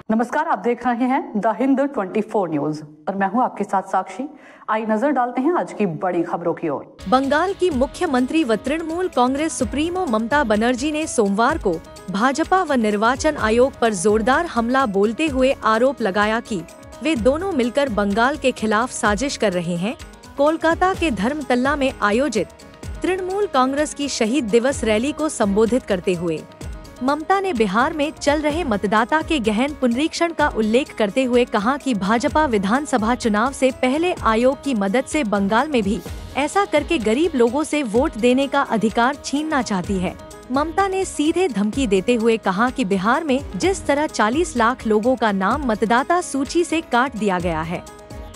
नमस्कार, आप देख रहे हैं द हिंद 24 न्यूज और मैं हूं आपके साथ साक्षी। आई नजर डालते हैं आज की बड़ी खबरों की ओर। बंगाल की मुख्यमंत्री व तृणमूल कांग्रेस सुप्रीमो ममता बनर्जी ने सोमवार को भाजपा व निर्वाचन आयोग पर जोरदार हमला बोलते हुए आरोप लगाया कि वे दोनों मिलकर बंगाल के खिलाफ साजिश कर रहे हैं। कोलकाता के धर्मतल्ला में आयोजित तृणमूल कांग्रेस की शहीद दिवस रैली को संबोधित करते हुए ममता ने बिहार में चल रहे मतदाता के गहन पुनरीक्षण का उल्लेख करते हुए कहा कि भाजपा विधानसभा चुनाव से पहले आयोग की मदद से बंगाल में भी ऐसा करके गरीब लोगों से वोट देने का अधिकार छीनना चाहती है। ममता ने सीधे धमकी देते हुए कहा कि बिहार में जिस तरह 40 लाख लोगों का नाम मतदाता सूची से काट दिया गया है,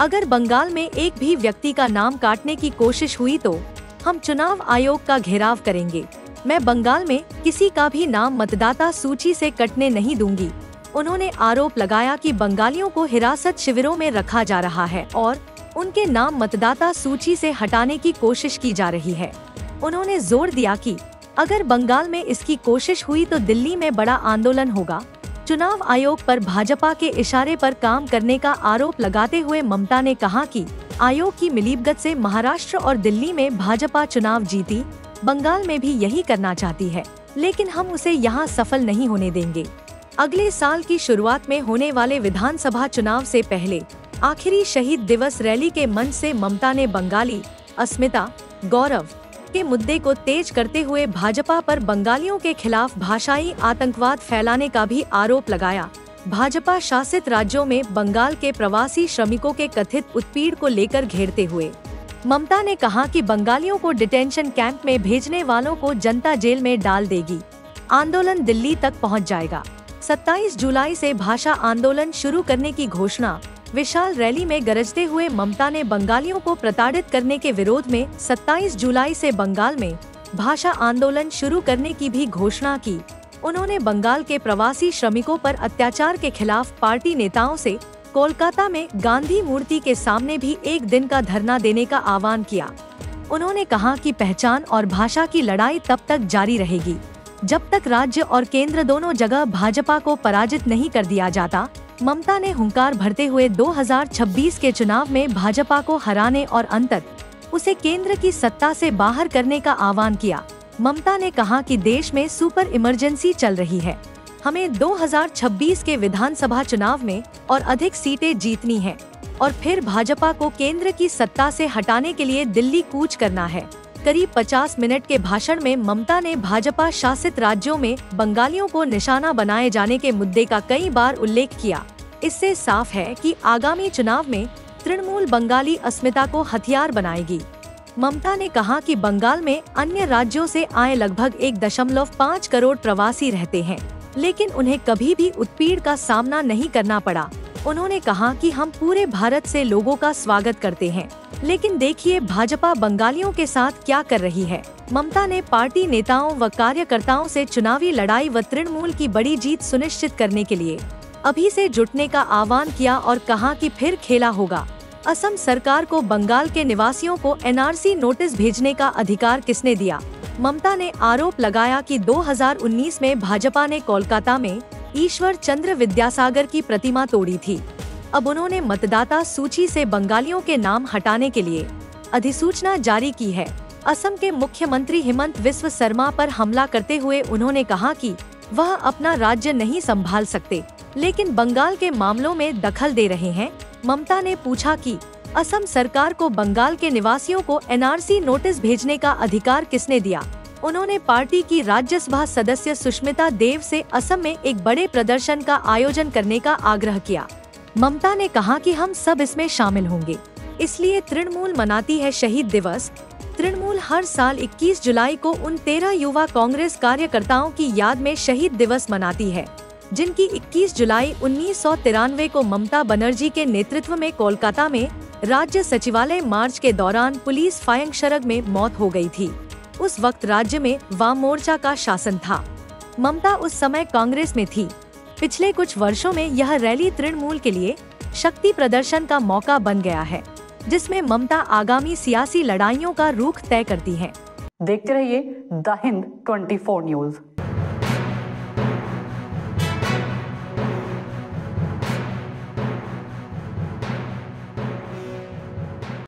अगर बंगाल में एक भी व्यक्ति का नाम काटने की कोशिश हुई तो हम चुनाव आयोग का घेराव करेंगे। मैं बंगाल में किसी का भी नाम मतदाता सूची से कटने नहीं दूंगी। उन्होंने आरोप लगाया कि बंगालियों को हिरासत शिविरों में रखा जा रहा है और उनके नाम मतदाता सूची से हटाने की कोशिश की जा रही है। उन्होंने जोर दिया कि अगर बंगाल में इसकी कोशिश हुई तो दिल्ली में बड़ा आंदोलन होगा। चुनाव आयोग पर भाजपा के इशारे पर काम करने का आरोप लगाते हुए ममता ने कहा कि आयोग की मिलीभगत से महाराष्ट्र और दिल्ली में भाजपा चुनाव जीती, बंगाल में भी यही करना चाहती है, लेकिन हम उसे यहाँ सफल नहीं होने देंगे। अगले साल की शुरुआत में होने वाले विधानसभा चुनाव से पहले आखिरी शहीद दिवस रैली के मंच से ममता ने बंगाली अस्मिता, गौरव के मुद्दे को तेज करते हुए भाजपा पर बंगालियों के खिलाफ भाषाई आतंकवाद फैलाने का भी आरोप लगाया। भाजपा शासित राज्यों में बंगाल के प्रवासी श्रमिकों के कथित उत्पीड़न को लेकर घेरते हुए ममता ने कहा कि बंगालियों को डिटेंशन कैंप में भेजने वालों को जनता जेल में डाल देगी। आंदोलन दिल्ली तक पहुंच जाएगा। 27 जुलाई से भाषा आंदोलन शुरू करने की घोषणा। विशाल रैली में गरजते हुए ममता ने बंगालियों को प्रताड़ित करने के विरोध में 27 जुलाई से बंगाल में भाषा आंदोलन शुरू करने की भी घोषणा की। उन्होंने बंगाल के प्रवासी श्रमिकों पर अत्याचार के खिलाफ पार्टी नेताओं से कोलकाता में गांधी मूर्ति के सामने भी एक दिन का धरना देने का आह्वान किया। उन्होंने कहा कि पहचान और भाषा की लड़ाई तब तक जारी रहेगी जब तक राज्य और केंद्र दोनों जगह भाजपा को पराजित नहीं कर दिया जाता। ममता ने हुंकार भरते हुए 2026 के चुनाव में भाजपा को हराने और अंततः उसे केंद्र की सत्ता से बाहर करने का आह्वान किया। ममता ने कहा कि देश में सुपर इमरजेंसी चल रही है, हमें 2026 के विधानसभा चुनाव में और अधिक सीटें जीतनी है और फिर भाजपा को केंद्र की सत्ता से हटाने के लिए दिल्ली कूच करना है। करीब 50 मिनट के भाषण में ममता ने भाजपा शासित राज्यों में बंगालियों को निशाना बनाए जाने के मुद्दे का कई बार उल्लेख किया। इससे साफ है कि आगामी चुनाव में तृणमूल बंगाली अस्मिता को हथियार बनाएगी। ममता ने कहा कि बंगाल में अन्य राज्यों से आए लगभग 1.5 करोड़ प्रवासी रहते हैं, लेकिन उन्हें कभी भी उत्पीड़न का सामना नहीं करना पड़ा। उन्होंने कहा कि हम पूरे भारत से लोगों का स्वागत करते हैं, लेकिन देखिए भाजपा बंगालियों के साथ क्या कर रही है। ममता ने पार्टी नेताओं व कार्यकर्ताओं से चुनावी लड़ाई व तृणमूल की बड़ी जीत सुनिश्चित करने के लिए अभी से जुटने का आह्वान किया और कहा कि फिर खेला होगा। असम सरकार को बंगाल के निवासियों को NRC नोटिस भेजने का अधिकार किसने दिया? ममता ने आरोप लगाया कि 2019 में भाजपा ने कोलकाता में ईश्वर चंद्र विद्यासागर की प्रतिमा तोड़ी थी। अब उन्होंने मतदाता सूची से बंगालियों के नाम हटाने के लिए अधिसूचना जारी की है। असम के मुख्यमंत्री हिमंत विश्व शर्मा पर हमला करते हुए उन्होंने कहा कि वह अपना राज्य नहीं संभाल सकते, लेकिन बंगाल के मामलों में दखल दे रहे हैं। ममता ने पूछा कि असम सरकार को बंगाल के निवासियों को NRC नोटिस भेजने का अधिकार किसने दिया? उन्होंने पार्टी की राज्यसभा सदस्य सुष्मिता देव से असम में एक बड़े प्रदर्शन का आयोजन करने का आग्रह किया। ममता ने कहा कि हम सब इसमें शामिल होंगे, इसलिए तृणमूल मनाती है शहीद दिवस। तृणमूल हर साल 21 जुलाई को उन 13 युवा कांग्रेस कार्यकर्ताओं की याद में शहीद दिवस मनाती है, जिनकी 21 जुलाई 1993 को ममता बनर्जी के नेतृत्व में कोलकाता में राज्य सचिवालय मार्च के दौरान पुलिस फायरिंग शरग में मौत हो गई थी। उस वक्त राज्य में वाम मोर्चा का शासन था। ममता उस समय कांग्रेस में थी। पिछले कुछ वर्षों में यह रैली तृणमूल के लिए शक्ति प्रदर्शन का मौका बन गया है, जिसमें ममता आगामी सियासी लड़ाइयों का रुख तय करती हैं। देखते रहिए द हिंद 24 न्यूज।